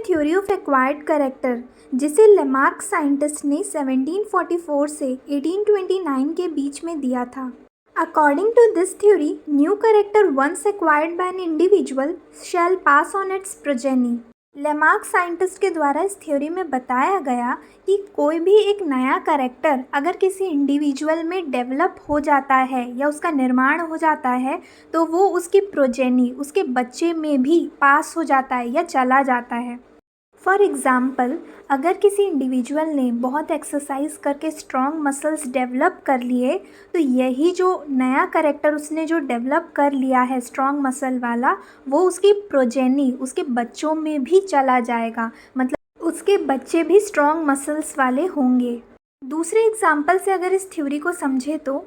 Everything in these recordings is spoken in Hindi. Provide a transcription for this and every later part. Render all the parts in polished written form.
थ्योरी ऑफ एक्वायर्ड कैरेक्टर जिसे लेमार्क साइंटिस्ट ने 1744 से 1829 के बीच में दिया था। According to this theory, new character once acquired by an individual shall pass on its progeny. Lamarck scientist के द्वारा इस थ्योरी में बताया गया कि कोई भी एक नया कैरेक्टर अगर किसी इंडिविजुअल में डेवलप हो जाता है या उसका निर्माण हो जाता है तो वो उसकी प्रोजेनी उसके बच्चे में भी पास हो जाता है या चला जाता है। फॉर एग्ज़ाम्पल, अगर किसी इंडिविजुअल ने बहुत एक्सरसाइज करके स्ट्रॉन्ग मसल्स डेवलप कर लिए तो यही जो नया कैरेक्टर उसने जो डेवलप कर लिया है स्ट्रॉन्ग मसल वाला, वो उसकी प्रोजेनी उसके बच्चों में भी चला जाएगा, मतलब उसके बच्चे भी स्ट्रॉन्ग मसल्स वाले होंगे। दूसरे एग्जाम्पल से अगर इस थ्योरी को समझे तो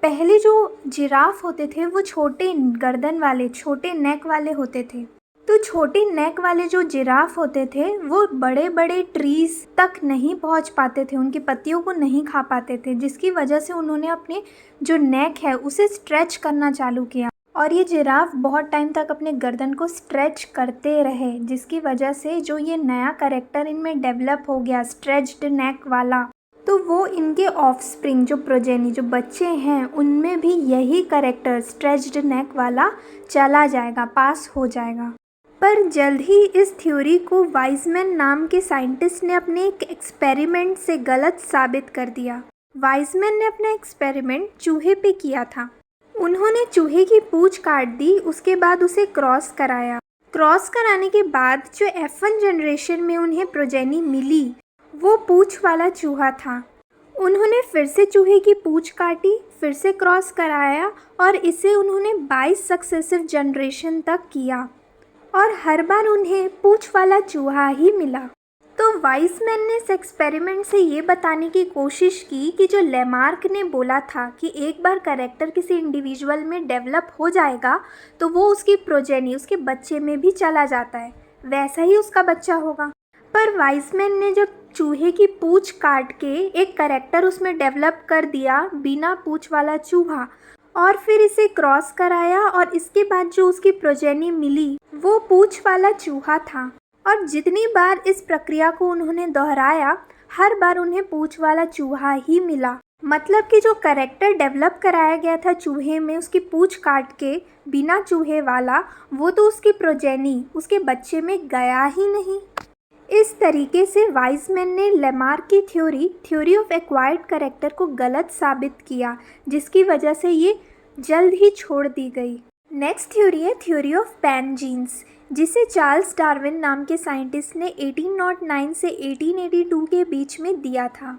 पहले जो जिराफ होते थे वो छोटे गर्दन वाले छोटे नेक वाले होते थे, तो छोटे नेक वाले जो जिराफ होते थे वो बड़े बड़े ट्रीज़ तक नहीं पहुंच पाते थे, उनकी पत्तियों को नहीं खा पाते थे, जिसकी वजह से उन्होंने अपने जो नेक है उसे स्ट्रेच करना चालू किया और ये जिराफ बहुत टाइम तक अपने गर्दन को स्ट्रेच करते रहे, जिसकी वजह से जो ये नया कैरेक्टर इनमें डेवलप हो गया स्ट्रेच्ड नेक वाला, तो वो इनके ऑफस्प्रिंग जो प्रोजेनी जो बच्चे हैं उनमें भी यही कैरेक्टर स्ट्रेच्ड नेक वाला चला जाएगा, पास हो जाएगा। पर जल्द ही इस थ्योरी को वाइजमैन नाम के साइंटिस्ट ने अपने एक एक्सपेरिमेंट से गलत साबित कर दिया। वाइजमैन ने अपना एक्सपेरिमेंट चूहे पे किया था। उन्होंने चूहे की पूंछ काट दी, उसके बाद उसे क्रॉस कराया। क्रॉस कराने के बाद जो F1 जनरेशन में उन्हें प्रोजेनी मिली वो पूंछ वाला चूहा था। उन्होंने फिर से चूहे की पूंछ काटी, फिर से क्रॉस कराया और इसे उन्होंने 22 सक्सेसिव जनरेशन तक किया और हर बार उन्हें पूंछ वाला चूहा ही मिला। तो वाइजमैन ने इस एक्सपेरिमेंट से ये बताने की कोशिश की कि जो लेमार्क ने बोला था कि एक बार कैरेक्टर किसी इंडिविजुअल में डेवलप हो जाएगा तो वो उसकी प्रोजेनी उसके बच्चे में भी चला जाता है, वैसा ही उसका बच्चा होगा। पर वाइजमैन ने जब चूहे की पूंछ काट के एक कैरेक्टर उसमें डेवलप कर दिया बिना पूंछ वाला चूहा और फिर इसे क्रॉस कराया और इसके बाद जो उसकी प्रोजेनी मिली वो पूंछ वाला चूहा था, और जितनी बार इस प्रक्रिया को उन्होंने दोहराया हर बार उन्हें पूंछ वाला चूहा ही मिला। मतलब कि जो कैरेक्टर डेवलप कराया गया था चूहे में उसकी पूंछ काट के बिना चूहे वाला, वो तो उसकी प्रोजेनी उसके बच्चे में गया ही नहीं। इस तरीके से वाइजमैन ने लेमार्क की थ्योरी ऑफ एक्वायर्ड कैरेक्टर को गलत साबित किया, जिसकी वजह से ये जल्द ही छोड़ दी गई। नेक्स्ट थ्योरी है थ्योरी ऑफ पैनजीन्स, जिसे चार्ल्स डार्विन नाम के साइंटिस्ट ने 1809 से 1882 के बीच में दिया था।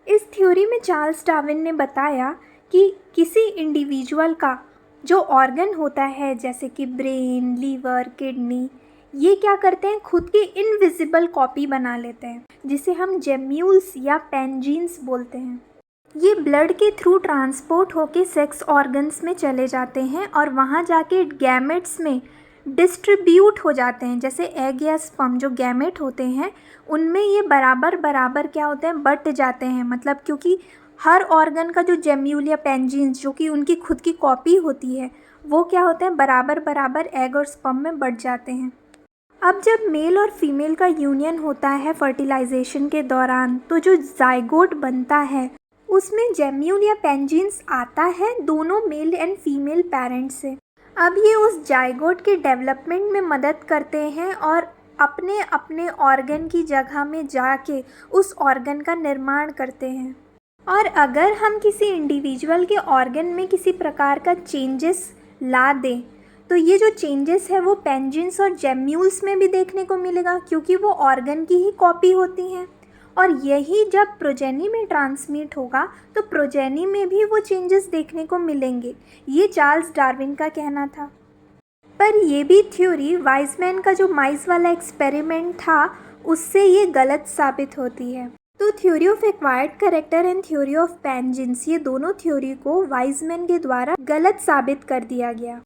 इस थ्योरी में चार्ल्स डार्विन ने बताया कि किसी इंडिविजुअल का जो ऑर्गन होता है जैसे कि ब्रेन, लीवर, किडनी, ये क्या करते हैं खुद की इनविजिबल कॉपी बना लेते हैं, जिसे हम जेम्यूल्स या पैनजीन्स बोलते हैं। ये ब्लड के थ्रू ट्रांसपोर्ट होके सेक्स ऑर्गन्स में चले जाते हैं और वहाँ जाके गैमेट्स में डिस्ट्रीब्यूट हो जाते हैं। जैसे एग या स्पर्म जो गैमेट होते हैं उनमें ये बराबर बराबर क्या होते हैं बट जाते हैं, मतलब क्योंकि हर ऑर्गन का जो जेम्यूल या पैनजीन्स जो कि उनकी खुद की कॉपी होती है वो क्या होते हैं बराबर बराबर एग और स्पर्म में बट जाते हैं। अब जब मेल और फीमेल का यूनियन होता है फर्टिलाइजेशन के दौरान तो जो जाइगोट बनता है उसमें जेम्यूल या पैनजीन्स आता है दोनों मेल एंड फीमेल पेरेंट्स से। अब ये उस जाइगोट के डेवलपमेंट में मदद करते हैं और अपने अपने ऑर्गन की जगह में जाके उस ऑर्गन का निर्माण करते हैं। और अगर हम किसी इंडिविजुअल के ऑर्गन में किसी प्रकार का चेंजेस ला दें तो ये जो चेंजेस है वो पैनजीन्स और जेम्यूल्स में भी देखने को मिलेगा, क्योंकि वो ऑर्गन की ही कॉपी होती हैं। और यही जब प्रोजेनी में ट्रांसमिट होगा तो प्रोजेनी में भी वो चेंजेस देखने को मिलेंगे, ये चार्ल्स डार्विन का कहना था। पर ये भी थ्योरी वाइजमैन का जो माइस वाला एक्सपेरिमेंट था उससे ये गलत साबित होती है। तो theory of acquired character and theory of pangenes, ये दोनों थ्योरी को वाइजमैन के द्वारा गलत साबित कर दिया गया।